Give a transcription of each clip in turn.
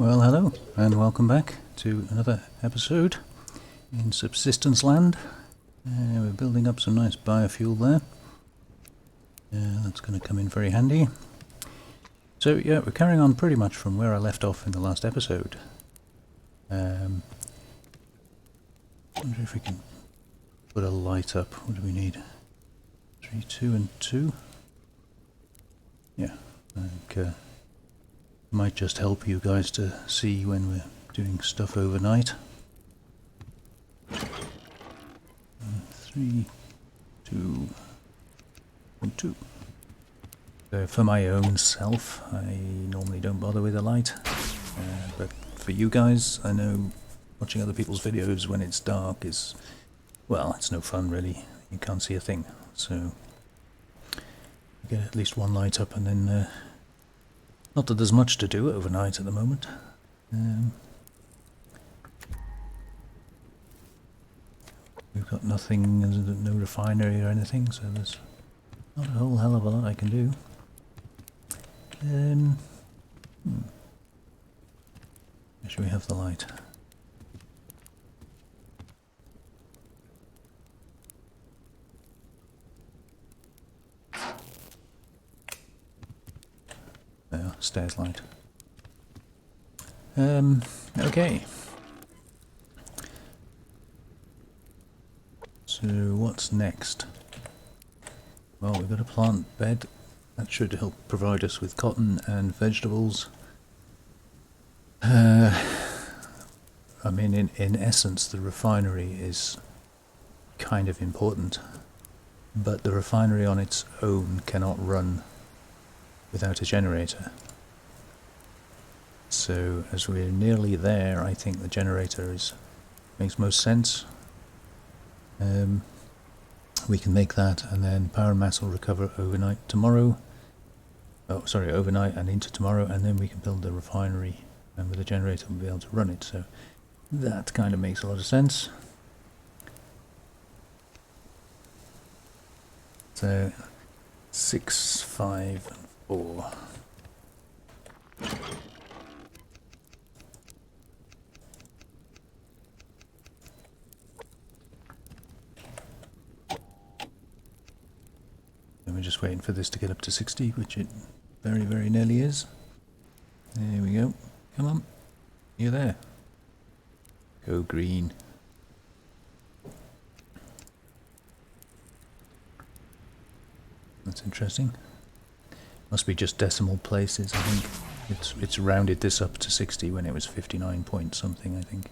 Well, hello, and welcome back to another episode in Subsistence Land. We're building up some nice biofuel there. That's going to come in very handy. So, yeah, we're carrying on pretty much from where I left off in the last episode. Wonder if we can put a light up. What do we need? 3, 2, and 2? Yeah, I think might just help you guys to see when we're doing stuff overnight. 3, 2, and 2. So for my own self, I normally don't bother with a light, but for you guys, I know watching other people's videos when it's dark is, well, it's no fun really. You can't see a thing, so get at least one light up, and then not that there's much to do overnight at the moment. We've got nothing, no refinery or anything, so there's not a whole hell of a lot I can do. Make sure we have the light. There, stairs light. Okay. So what's next? Well, we've got a plant bed. That should help provide us with cotton and vegetables. I mean, in essence, the refinery is kind of important, but the refinery on its own cannot run without a generator. So as we're nearly there, I think the generator makes most sense. We can make that, and then power and mass will recover overnight tomorrow. Oh, sorry, overnight and into tomorrow, and then we can build the refinery, and with the generator we'll be able to run it. So that kind of makes a lot of sense. So 6, 5, and 4. And we're just waiting for this to get up to 60, which it very, very nearly is. There we go. Come on. You're there. Go green. That's interesting. Must be just decimal places, I think. It's rounded this up to 60 when it was 59 point something, I think.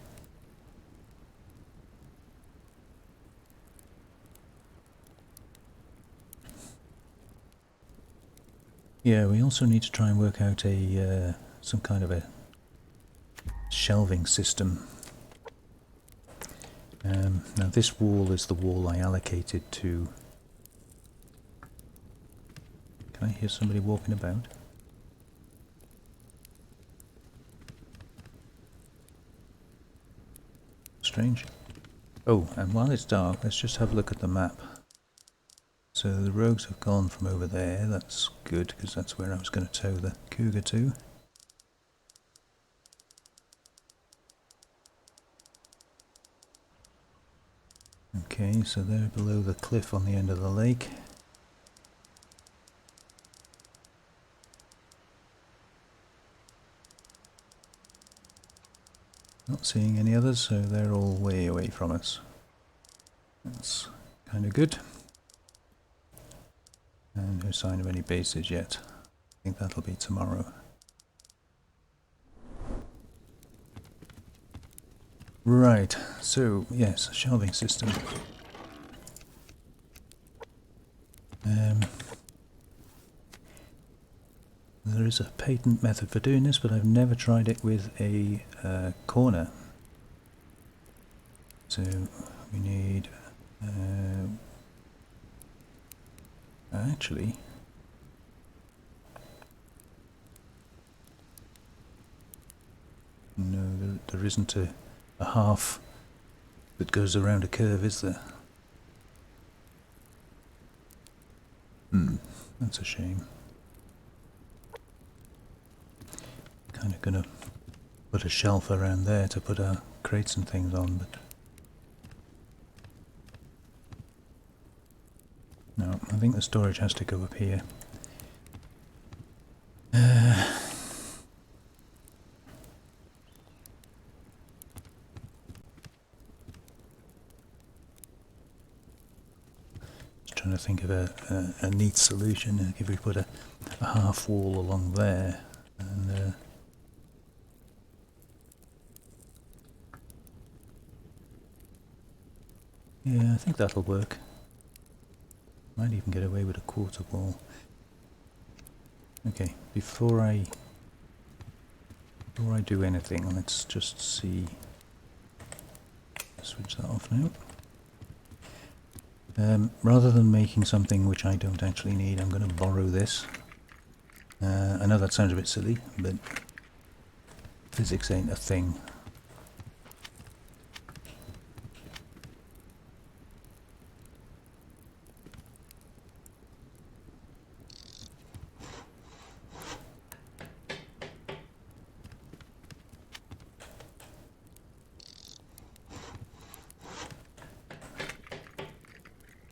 Yeah, we also need to try and work out some kind of a shelving system. Now this wall is the wall I allocated to... Can I hear somebody walking about? Strange. Oh, and while it's dark, let's just have a look at the map. So the rogues have gone from over there. That's good, because that's where I was going to tow the cougar to. Okay, so they're below the cliff on the end of the lake. Not seeing any others, so they're all way away from us. That's kind of good. And no sign of any bases yet. I think that'll be tomorrow. Right, so yes, shelving system. There is a patent method for doing this, but I've never tried it with a corner. So we need... actually... No, there isn't a half that goes around a curve, is there? That's a shame. Kind of gonna put a shelf around there to put our crates and things on, but no, I think the storage has to go up here. Just trying to think of a neat solution. Like if we put a half wall along there, and yeah, I think that'll work. Might even get away with a quarter wall. Okay, before I do anything, let's just see. Switch that off now. Rather than making something which I don't actually need, I'm going to borrow this. I know that sounds a bit silly, but physics ain't a thing.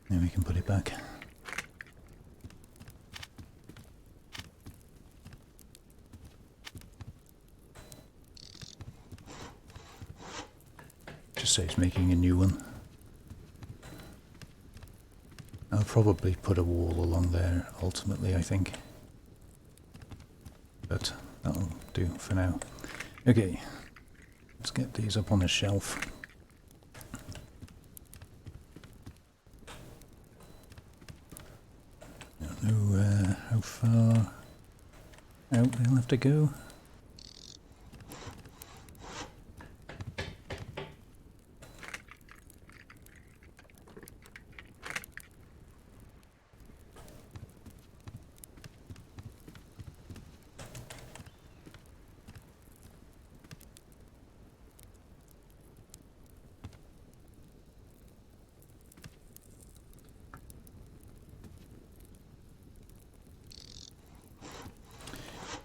Then we can put it back. Just saves making a new one. I'll probably put a wall along there ultimately, I think. But that'll do for now. Okay, let's get these up on the shelf. How far out they'll have to go.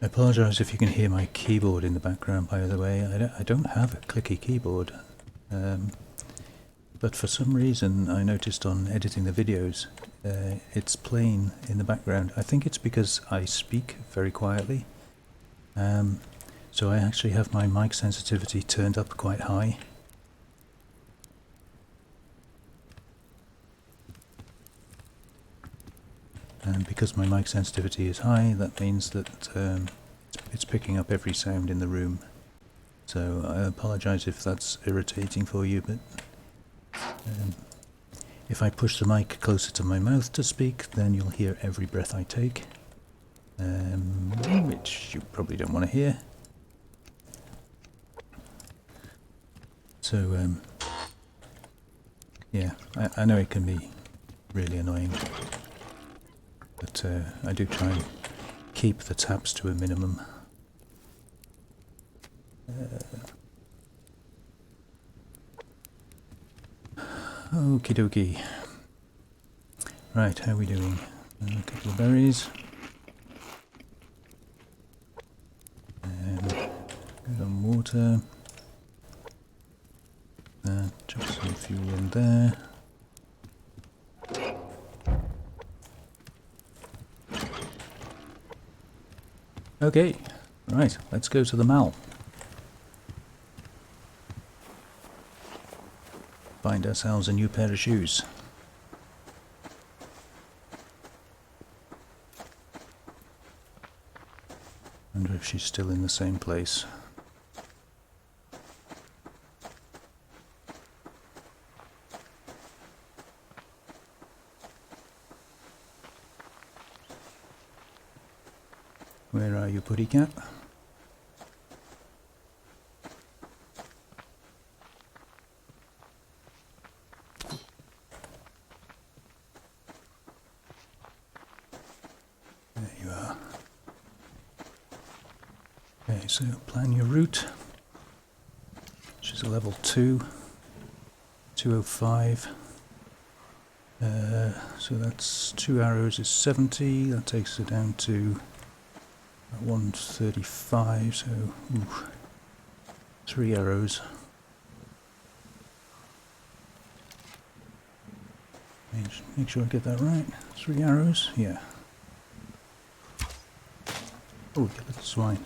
I apologise if you can hear my keyboard in the background, by the way. I don't have a clicky keyboard, but for some reason I noticed on editing the videos it's playing in the background. I think it's because I speak very quietly, so I actually have my mic sensitivity turned up quite high. And because my mic sensitivity is high, that means that it's picking up every sound in the room. So I apologise if that's irritating for you, but if I push the mic closer to my mouth to speak, then you'll hear every breath I take, which you probably don't want to hear. So yeah, I know it can be really annoying. But I do try and keep the taps to a minimum. Okie dokie. Right, how are we doing? A couple of berries. Good on water. Chuck some fuel in there. Okay, right, let's go to the mall. Find ourselves a new pair of shoes. Wonder if she's still in the same place. Where are you, putty cat? There you are. Okay, so plan your route. Which is a level 2. 205. So that's 2 arrows is 70. That takes it down to 135, so ooh. 3 arrows. Make sure I get that right. 3 arrows, yeah. Oh, get the swine.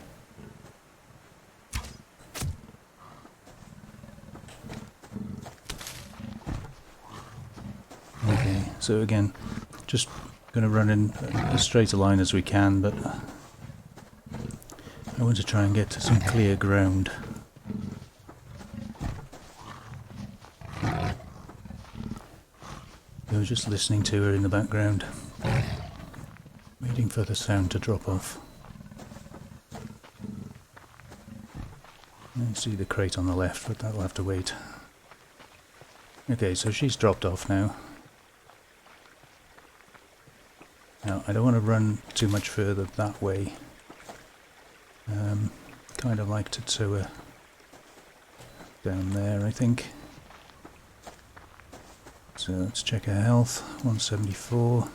Okay, so again, just going to run in as straight a line as we can, but I want to try and get to some clear ground. I was just listening to her in the background, waiting for the sound to drop off. I see the crate on the left, but that'll have to wait. Okay, so she's dropped off now. Now, I don't want to run too much further that way. Kind of like to tow her down there, I think. So let's check her health, 174.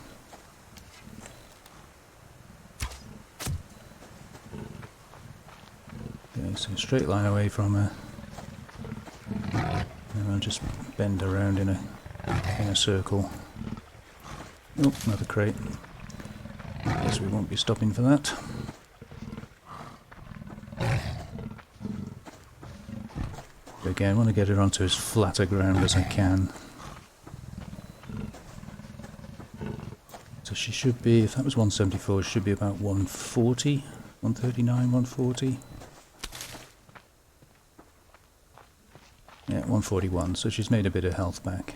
Okay, so straight line away from her. And I'll just bend around in a circle. Oh, another crate. Guess we won't be stopping for that. Again, I want to get her onto as flat a ground as I can. So she should be, if that was 174, she should be about 140, 139, 140. Yeah, 141, so she's made a bit of health back.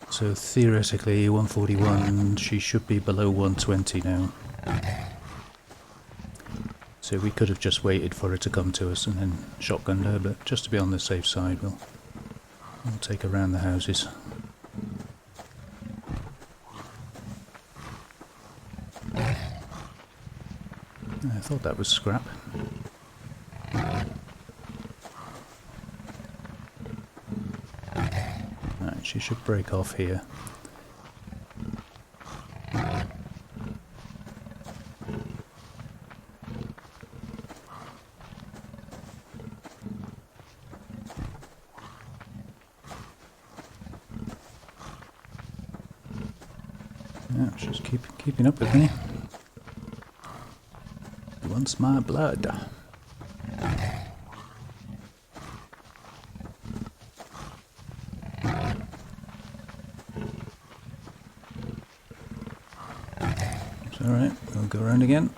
So theoretically, 141, she should be below 120 now. So we could have just waited for her to come to us and then shotgunned her, but just to be on the safe side, we'll take her around the houses. I thought that was scrap. Right, she should break off here. Yeah, she's keeping up with me. She wants my blood. It's alright, we'll go around again.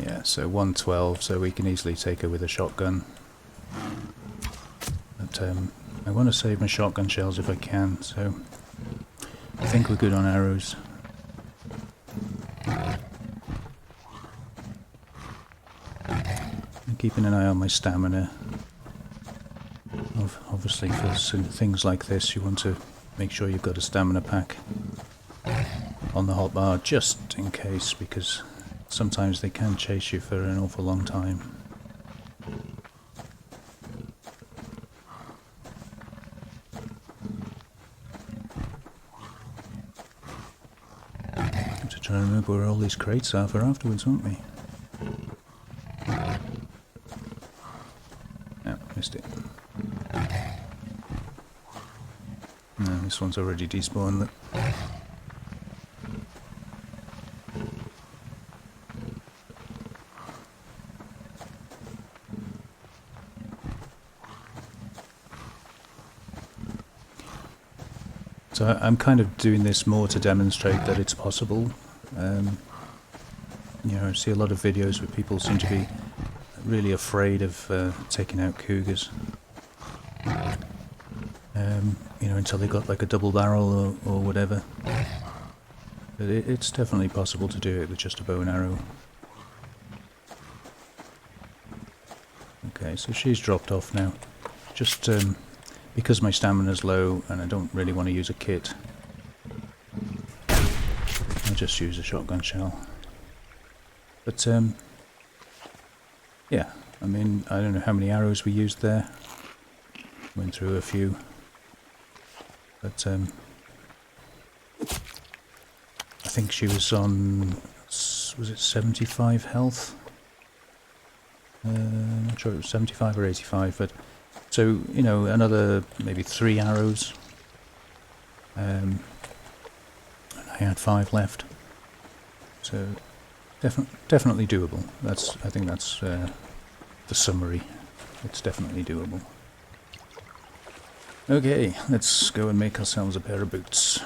Yeah, so 112, so we can easily take her with a shotgun. But I want to save my shotgun shells if I can, so I think we're good on arrows. I'm keeping an eye on my stamina. Obviously for things like this you want to make sure you've got a stamina pack on the hotbar just in case, because sometimes they can chase you for an awful long time. Have to try and remember where all these crates are for afterwards, won't we? Oh, missed it. No, this one's already despawned. So I'm kind of doing this more to demonstrate that it's possible. You know, I see a lot of videos where people seem to be really afraid of taking out cougars. You know, until they got like a double barrel or whatever. But it's definitely possible to do it with just a bow and arrow. Okay, so she's dropped off now. Just because my stamina's low and I don't really want to use a kit, I'll just use a shotgun shell. But yeah, I mean, I don't know how many arrows we used there. Went through a few. But I think she was on, was it 75 health? Not sure it was 75 or 85, but so, you know, another maybe 3 arrows. And I had 5 left. So definitely doable. I think that's the summary. It's definitely doable. Okay, let's go and make ourselves a pair of boots.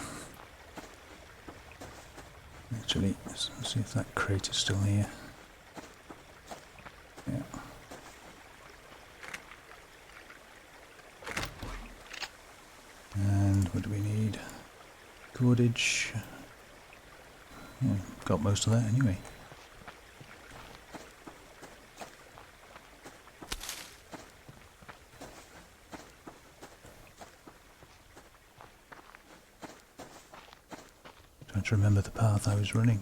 Actually, let's see if that crate is still here. Yeah. And what do we need? Cordage. Yeah, got most of that anyway. Trying to remember the path I was running.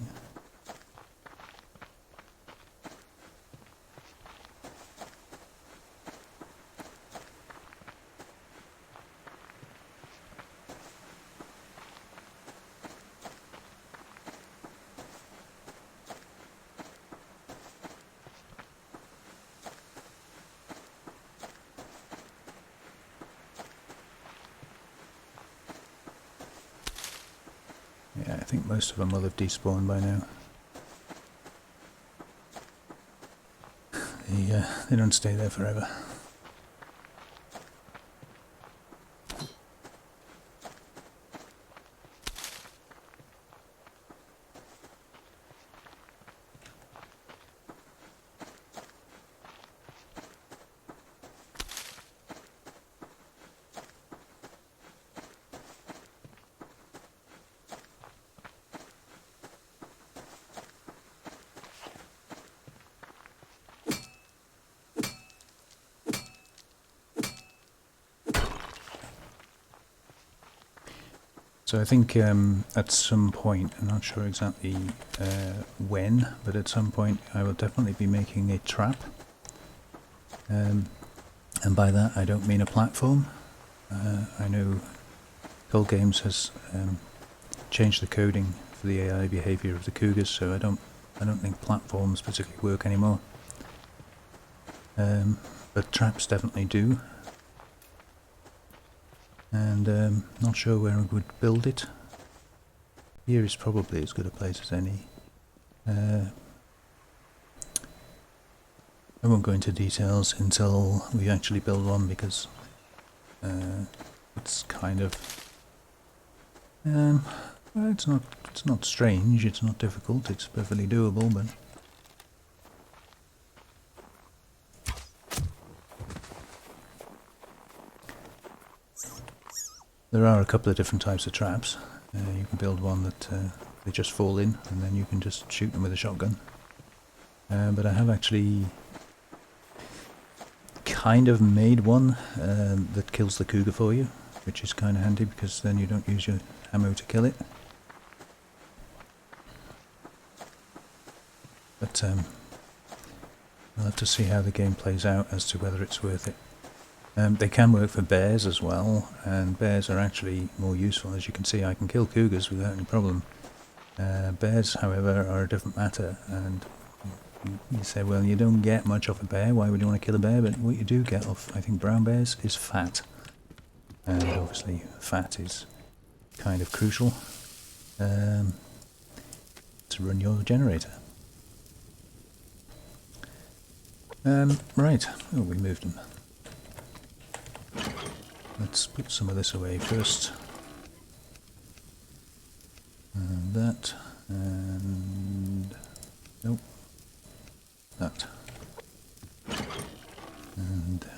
Yeah, I think most of them will have despawned by now. They don't stay there forever. So I think at some point, I'm not sure exactly when, but at some point I will definitely be making a trap. And by that I don't mean a platform. I know ColdGames has changed the coding for the AI behaviour of the cougars, so I don't think platforms particularly work anymore. But traps definitely do. And not sure where I would build it. Here is probably as good a place as any. I won't go into details until we actually build one, because it's kind of well, it's not strange, it's not difficult, it's perfectly doable, but there are a couple of different types of traps. You can build one that they just fall in, and then you can just shoot them with a shotgun. But I have actually kind of made one that kills the cougar for you, which is kind of handy because then you don't use your ammo to kill it. But we'll have to see how the game plays out as to whether it's worth it. They can work for bears as well, and bears are actually more useful. As you can see, I can kill cougars without any problem. Bears, however, are a different matter, and you say, well, you don't get much off a bear, why would you want to kill a bear? But what you do get off, I think, brown bears is fat. And obviously fat is kind of crucial to run your generator. Right, oh, we moved them. Let's put some of this away first. And that, and nope, that, and I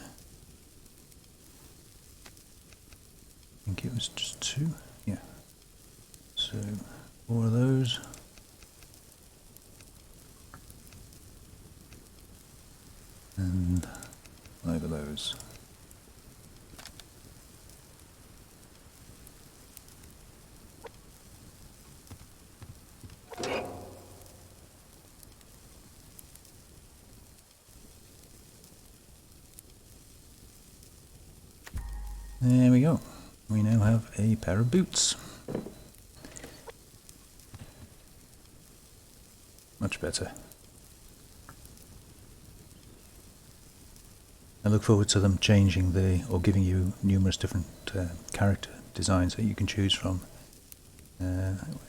think it was just 2, yeah. So 4 of those. And 5 of those. There we go. We now have a pair of boots. Much better. I look forward to them changing or giving you numerous different character designs that you can choose from.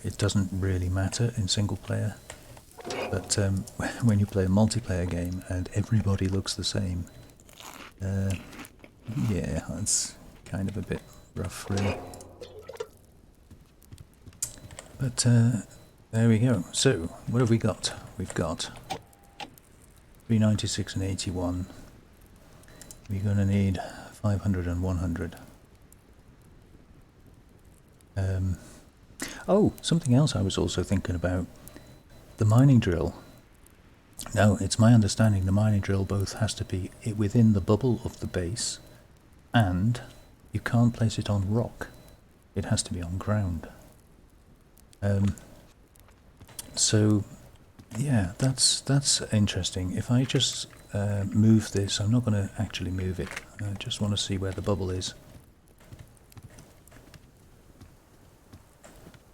It doesn't really matter in single player, but when you play a multiplayer game and everybody looks the same, yeah, that's kind of a bit rough, really. But there we go. So, what have we got? We've got 396 and 81. We're going to need 500 and 100. Oh, something else I was also thinking about. The mining drill. Now, it's my understanding the mining drill both has to be within the bubble of the base, and you can't place it on rock. It has to be on ground. So, yeah, that's interesting. If I just move this, I'm not going to actually move it. I just want to see where the bubble is.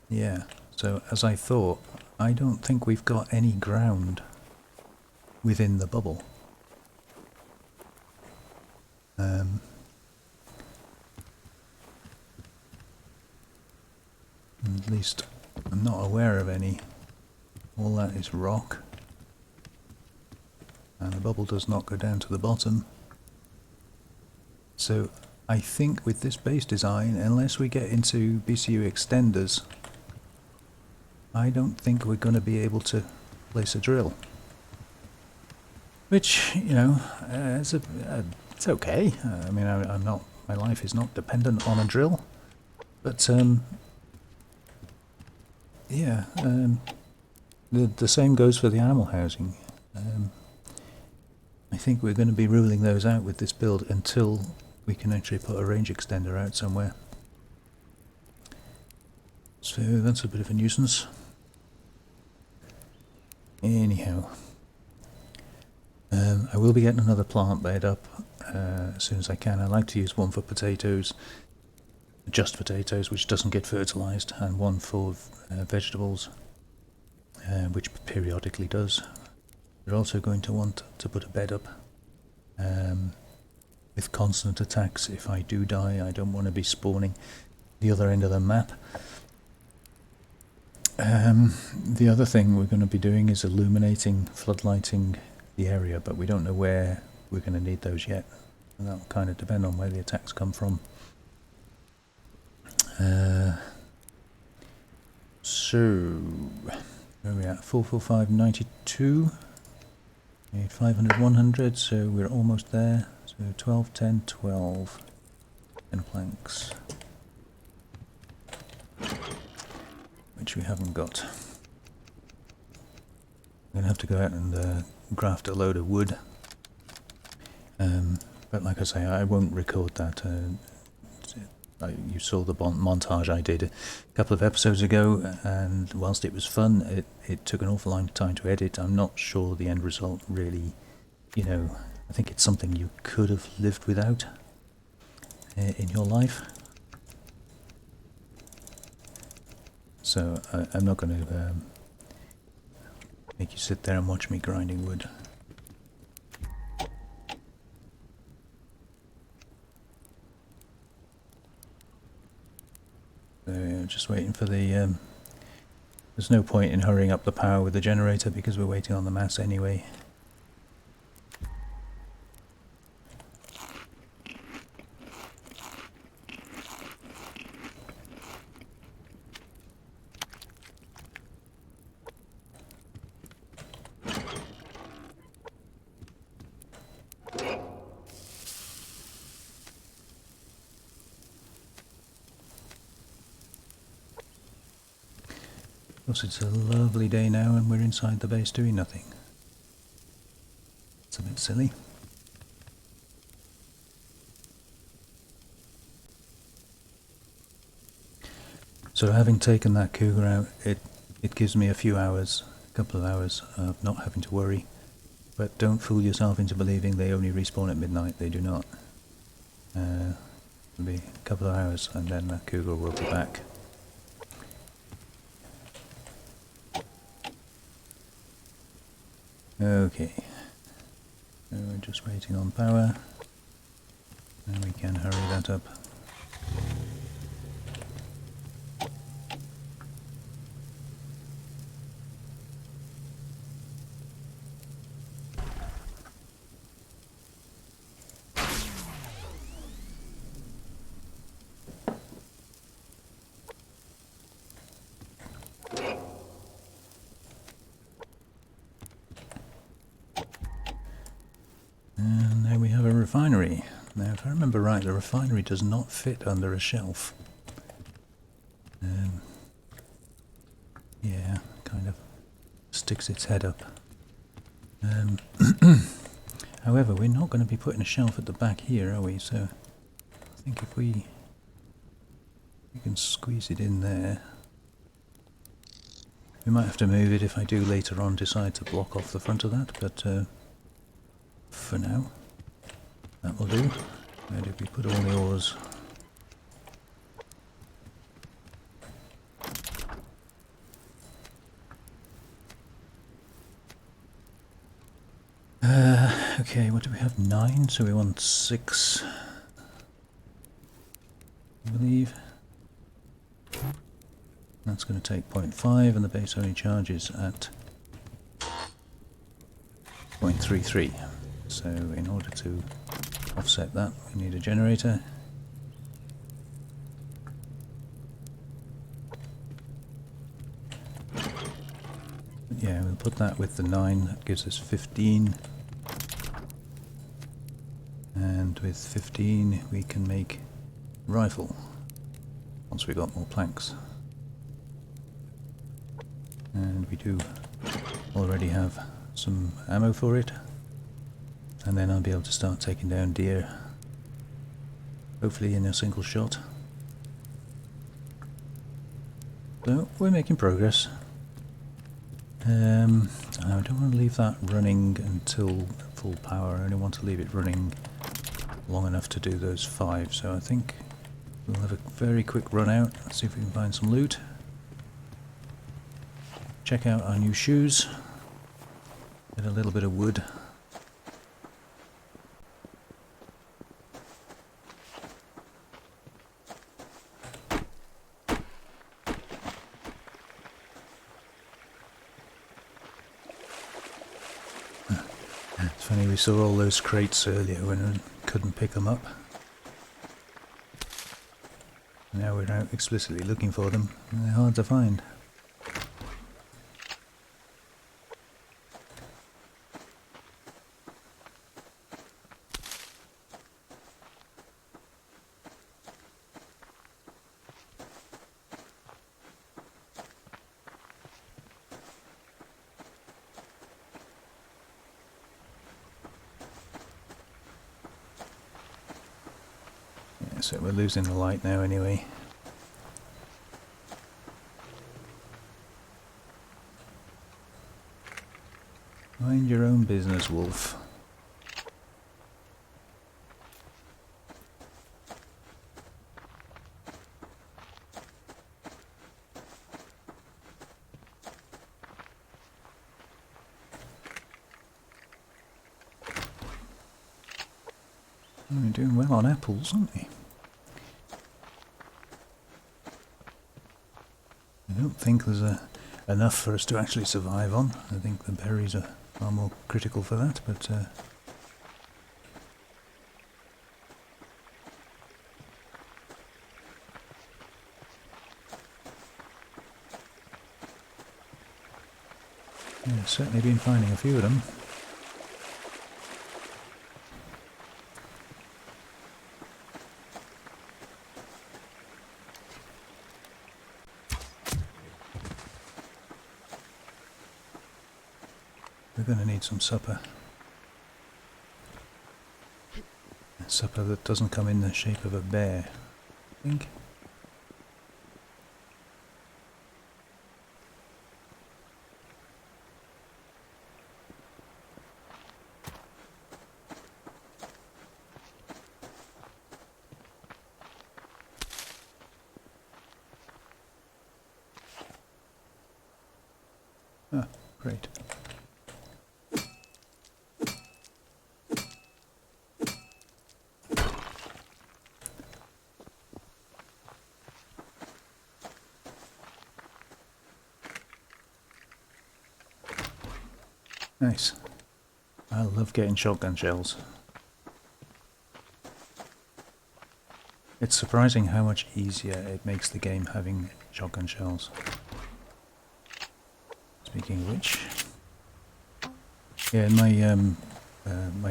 Yeah, so as I thought, I don't think we've got any ground within the bubble. At least I'm not aware of any. All that is rock. And the bubble does not go down to the bottom. So I think with this base design, unless we get into BCU extenders, I don't think we're going to be able to place a drill. Which, you know, it's okay. I mean, I'm not. My life is not dependent on a drill. But yeah, the same goes for the animal housing. I think we're going to be ruling those out with this build until we can actually put a range extender out somewhere. So that's a bit of a nuisance. Anyhow, I will be getting another plant bed up as soon as I can. I like to use one for potatoes, just potatoes, which doesn't get fertilised, and one for vegetables, which periodically does. We're also going to want to put a bed up with constant attacks. If I do die, I don't want to be spawning the other end of the map. The other thing we're going to be doing is illuminating, floodlighting the area, but we don't know where we're going to need those yet. And that'll kind of depend on where the attacks come from. So, where are we at? 445.92. Need 500, 100, so we're almost there. So 12, 10, 12. 10 planks. Which we haven't got. I'm going to have to go out and graft a load of wood. But like I say, I won't record that. You saw the montage I did a couple of episodes ago, and whilst it was fun, it took an awful long time to edit. I'm not sure the end result really, you know, I think it's something you could have lived without in your life. So I'm not going to make you sit there and watch me grinding wood. So just waiting for the... there's no point in hurrying up the power with the generator because we're waiting on the mass anyway. Of course, it's a lovely day now and we're inside the base doing nothing. It's a bit silly. So having taken that cougar out, it gives me a few hours, a couple of hours of not having to worry. But don't fool yourself into believing they only respawn at midnight, they do not. It'll be a couple of hours and then the cougar will be back. Okay, so we're just waiting on power, and we can hurry that up. And there we have a refinery. Now, if I remember right, the refinery does not fit under a shelf. Yeah, kind of sticks its head up. However, we're not going to be putting a shelf at the back here, are we? So I think if we can squeeze it in there. We might have to move it if I do later on decide to block off the front of that, but for now, that will do. Where did we put all the ores? Okay, what do we have? 9, so we want 6, I believe. That's going to take 0.5, and the base only charges at 0.33. So in order to offset that, we need a generator. But yeah, we'll put that with the 9, that gives us 15. And with 15 we can make rifle, once we've got more planks. And we do already have some ammo for it. And then I'll be able to start taking down deer, hopefully in a single shot. So we're making progress. I don't want to leave that running until full power. I only want to leave it running long enough to do those 5. So I think we'll have a very quick run out. Let's see if we can find some loot. Check out our new shoes. Get a little bit of wood. It's funny, we saw all those crates earlier when we couldn't pick them up. Now we're out explicitly looking for them, and they're hard to find. So we're losing the light now anyway. Mind your own business, wolf. We're doing well on apples, aren't we? I don't think there's enough for us to actually survive on. I think the berries are far more critical for that, but yeah, certainly been finding a few of them. We're going to need some supper. Supper that doesn't come in the shape of a bear, I think. Ah, great. Nice. I love getting shotgun shells. It's surprising how much easier it makes the game having shotgun shells. Speaking of which, yeah, in my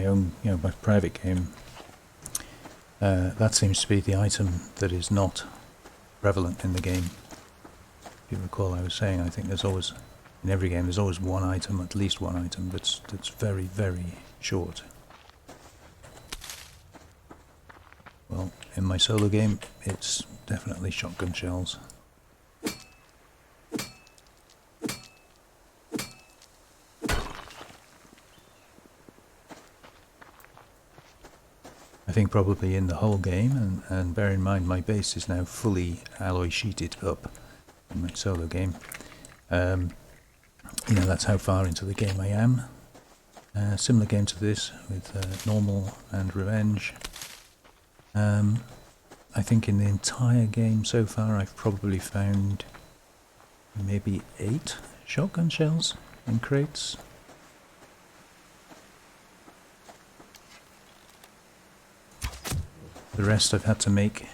own, my private game, that seems to be the item that is not prevalent in the game. If you recall, I was saying I think there's always, in every game, there's always one item, at least one item that's very, very short. Well, in my solo game, it's definitely shotgun shells. I think probably in the whole game, and bear in mind my base is now fully alloy sheeted up in my solo game. That's how far into the game I am. Similar game to this with normal and revenge. I think in the entire game so far I've probably found maybe 8 shotgun shells in crates. The rest I've had to make.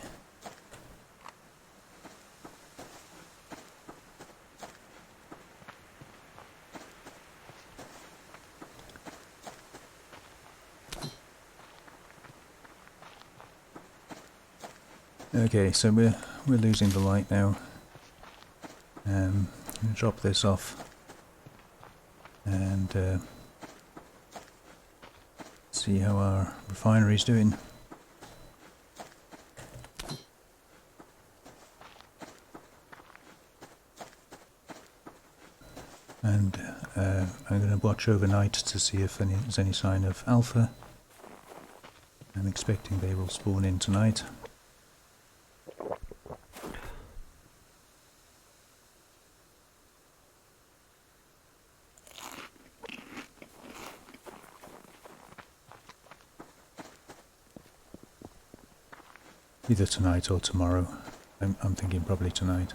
Okay, so we're losing the light now. I'm going to drop this off and see how our refinery's doing. And I'm going to watch overnight to see if there's any sign of alpha. I'm expecting they will spawn in tonight. Either tonight or tomorrow. I'm thinking probably tonight.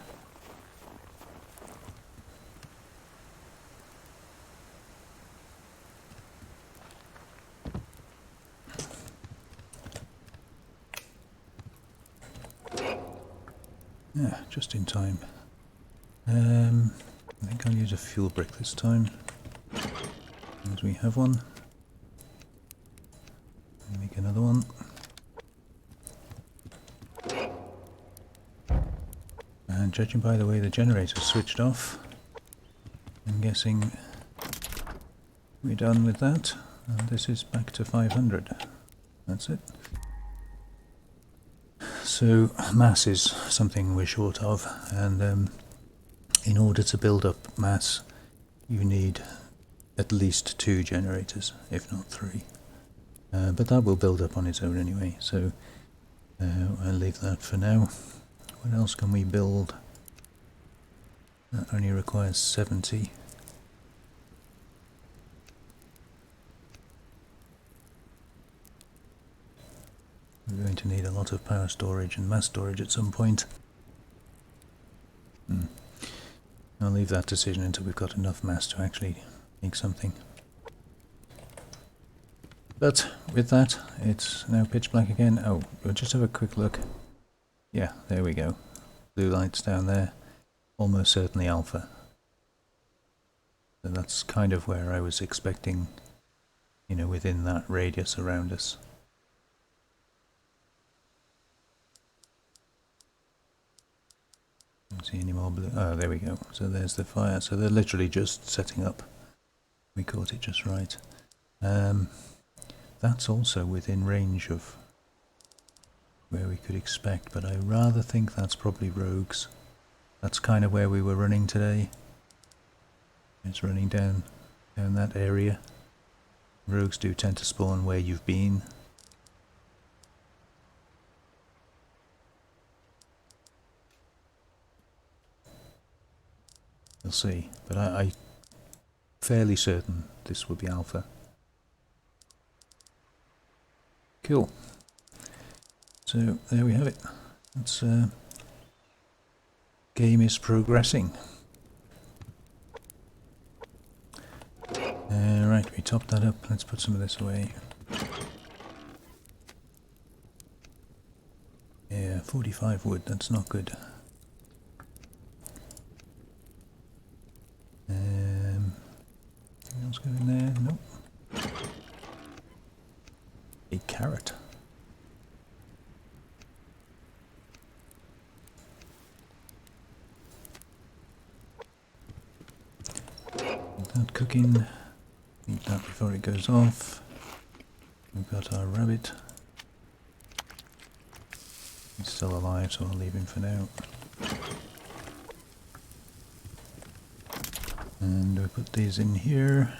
Yeah, just in time. I think I'll use a fuel brick this time, as we have one. Make another one. And judging by the way the generator's switched off, I'm guessing we're done with that. And this is back to 500. That's it. So mass is something we're short of, and in order to build up mass you need at least 2 generators, if not 3. But that will build up on its own anyway, so I'll leave that for now. What else can we build? That only requires 70. We're going to need a lot of power storage and mass storage at some point. I'll leave that decision until we've got enough mass to actually make something. But with that, it's now pitch black again. Oh, we'll just have a quick look. Yeah, there we go. Blue lights down there. Almost certainly alpha. So that's kind of where I was expecting, within that radius around us. Don't see any more blue. Oh, there we go. So there's the fire. So they're literally just setting up. We caught it just right. That's also within range of where we could expect, but I rather think that's probably rogues. That's kind of where we were running today. It's running down that area. Rogues do tend to spawn where you've been. We'll see, but I fairly certain this will be alpha. Cool. So there we have it. It's game is progressing. Right, we topped that up. Let's put some of this away. Yeah, 45 wood, that's not good. Anything else going there? Nope. A carrot. That cooking. Eat that before it goes off. We've got our rabbit. He's still alive, so I'll leave him for now. And we put these in here.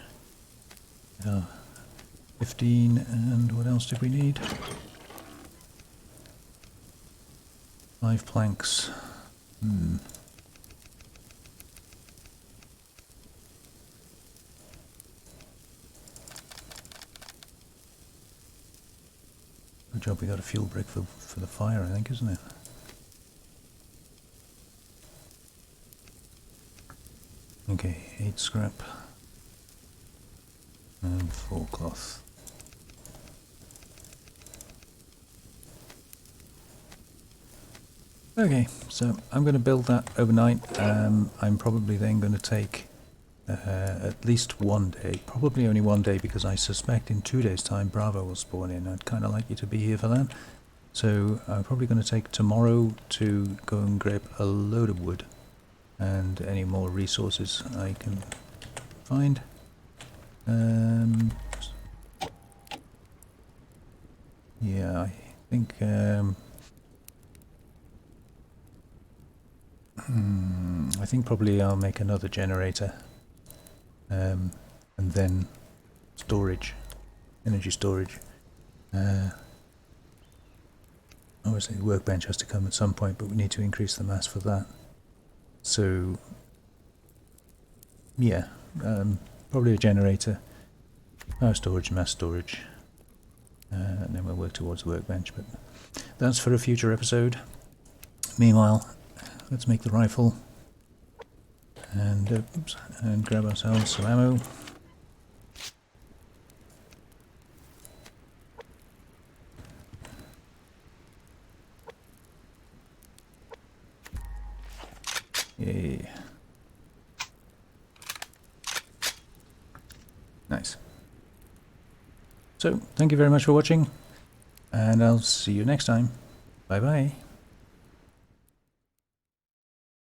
15, and what else did we need? 5 planks. Good job we got a fuel brick for the fire, I think, isn't it? Okay, 8 scrap. And 4 cloth. Okay, so I'm going to build that overnight. I'm probably then going to take at least one day, probably only one day, because I suspect in 2 days' time Bravo will spawn in. I'd kind of like you to be here for that. So I'm probably going to take tomorrow to go and grab a load of wood and any more resources I can find. Yeah, I think I think probably I'll make another generator, and then storage, energy storage. Obviously the workbench has to come at some point, but we need to increase the mass for that. So yeah, probably a generator, power storage, mass storage, and then we'll work towards the workbench, but that's for a future episode. Meanwhile, let's make the rifle and oops, and grab ourselves some ammo. Yay. Nice. So, thank you very much for watching, and I'll see you next time. Bye bye.